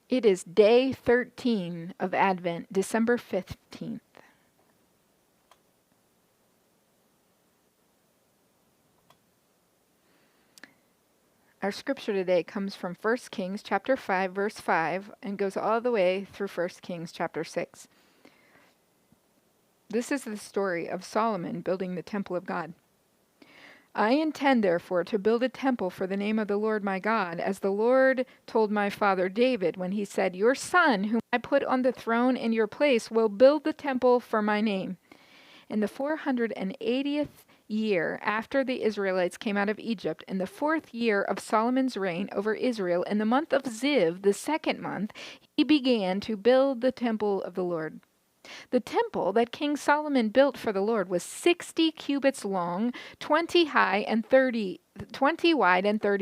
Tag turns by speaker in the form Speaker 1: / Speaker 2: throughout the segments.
Speaker 1: It is day 13 of Advent, December 15th. Our scripture today comes from 1 Kings chapter 5, verse 5, and goes all the way through 1 Kings chapter 6. This is the story of Solomon building the temple of God. I intend, therefore, to build a temple for the name of the Lord my God, as the Lord told my father David when he said, Your son, whom I put on the throne in your place, will build the temple for my name. In the 480th year after the Israelites came out of Egypt, in the 4th year of Solomon's reign over Israel, in the month of Ziv, the 2nd month, he began to build the temple of the Lord. The temple that King Solomon built for the Lord was 60 cubits long, 20 wide and 30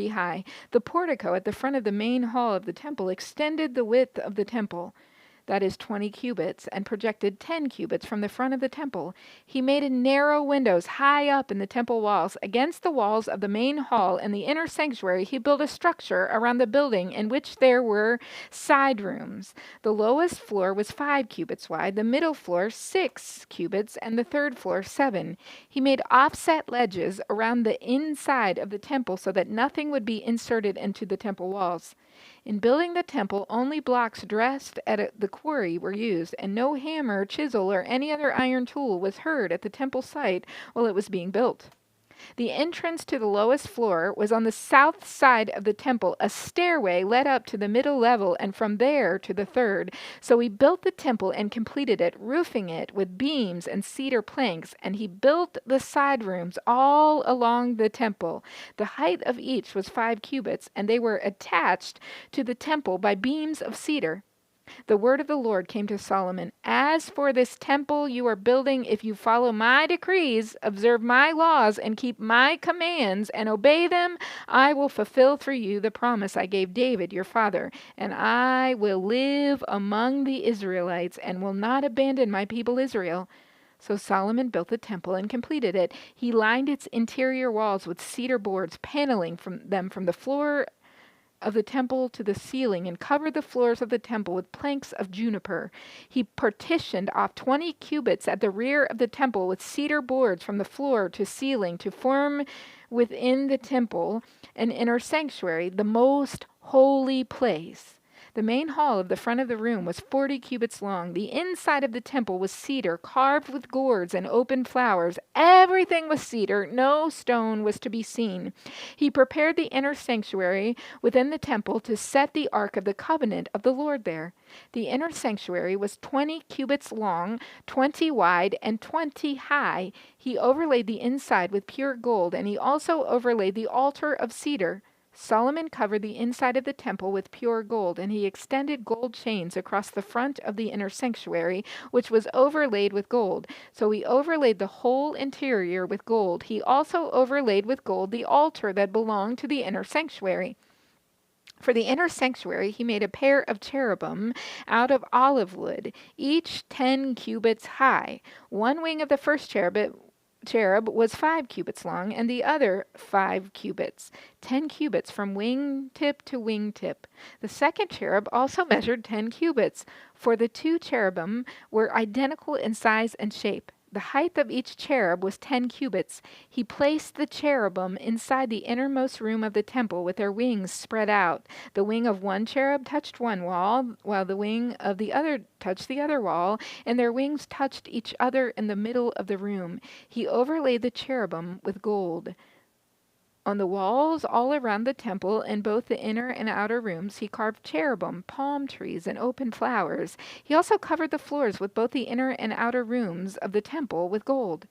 Speaker 1: high. The portico at the front of the main hall of the temple extended the width of the temple, that is 20 cubits, and projected 10 cubits from the front of the temple. He made narrow windows high up in the temple walls. Against the walls of the main hall and the inner sanctuary, he built a structure around the building in which there were side rooms. The lowest floor was 5 cubits wide, the middle floor 6 cubits, and the third floor 7. He made offset ledges around the inside of the temple so that nothing would be inserted into the temple walls. In building the temple, only blocks dressed at the quarry were used, and no hammer, chisel, or any other iron tool was heard at the temple site while it was being built. The entrance to the lowest floor was on the south side of the temple. A stairway led up to the middle level and from there to the third. So he built the temple and completed it, roofing it with beams and cedar planks, and he built the side rooms all along the temple. The height of each was 5 cubits, and they were attached to the temple by beams of cedar. The word of the Lord came to Solomon, As for this temple you are building, if you follow my decrees, observe my laws, and keep my commands, and obey them, I will fulfill for you the promise I gave David your father, and I will live among the Israelites, and will not abandon my people Israel. So Solomon built the temple and completed it. He lined its interior walls with cedar boards, paneling them from the floor of the temple to the ceiling, and covered the floors of the temple with planks of juniper. He partitioned off 20 cubits at the rear of the temple with cedar boards from the floor to ceiling to form within the temple an inner sanctuary, the most holy place. The main hall of the front of the room was 40 cubits long. The inside of the temple was cedar, carved with gourds and open flowers. Everything was cedar. No stone was to be seen. He prepared the inner sanctuary within the temple to set the Ark of the Covenant of the Lord there. The inner sanctuary was 20 cubits long, 20 wide, and 20 high. He overlaid the inside with pure gold, and he also overlaid the altar of cedar. Solomon covered the inside of the temple with pure gold, and he extended gold chains across the front of the inner sanctuary, which was overlaid with gold. So he overlaid the whole interior with gold. He also overlaid with gold the altar that belonged to the inner sanctuary. For the inner sanctuary, he made a pair of cherubim out of olive wood, each 10 cubits high. One wing of the first cherub was 5 cubits long, and the other 5 cubits, 10 cubits from wingtip to wingtip. The second cherub also measured 10 cubits, for the 2 cherubim were identical in size and shape. The height of each cherub was 10 cubits. He placed the cherubim inside the innermost room of the temple with their wings spread out. The wing of one cherub touched one wall, while the wing of the other touched the other wall, and their wings touched each other in the middle of the room. He overlaid the cherubim with gold. On the walls all around the temple, in both the inner and outer rooms, he carved cherubim, palm trees, and open flowers. He also covered the floors with both the inner and outer rooms of the temple with gold.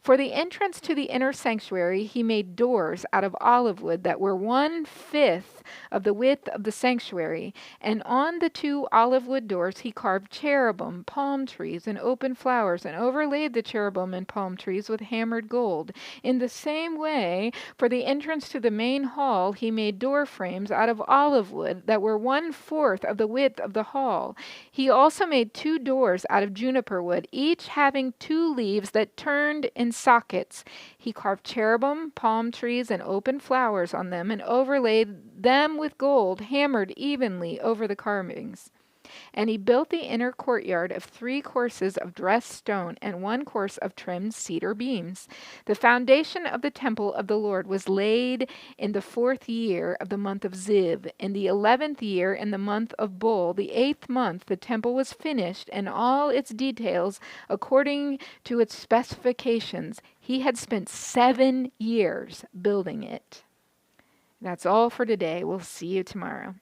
Speaker 1: For the entrance to the inner sanctuary, he made doors out of olive wood that were 1/5 of the width of the sanctuary. And on the 2 olive wood doors, he carved cherubim, palm trees, and open flowers, and overlaid the cherubim and palm trees with hammered gold. In the same way, for the entrance to the main hall, he made door frames out of olive wood that were 1/4 of the width of the hall. He also made 2 doors out of juniper wood, each having 2 leaves that turned wood in sockets. He carved cherubim, palm trees, and open flowers on them, and overlaid them with gold, hammered evenly over the carvings. And he built the inner courtyard of 3 courses of dressed stone and 1 course of trimmed cedar beams. The foundation of the temple of the Lord was laid in the 4th year of the month of Ziv. In the 11th year, in the month of Bul, the 8th month, the temple was finished, and all its details according to its specifications. He had spent 7 years building it. That's all for today. We'll see you tomorrow.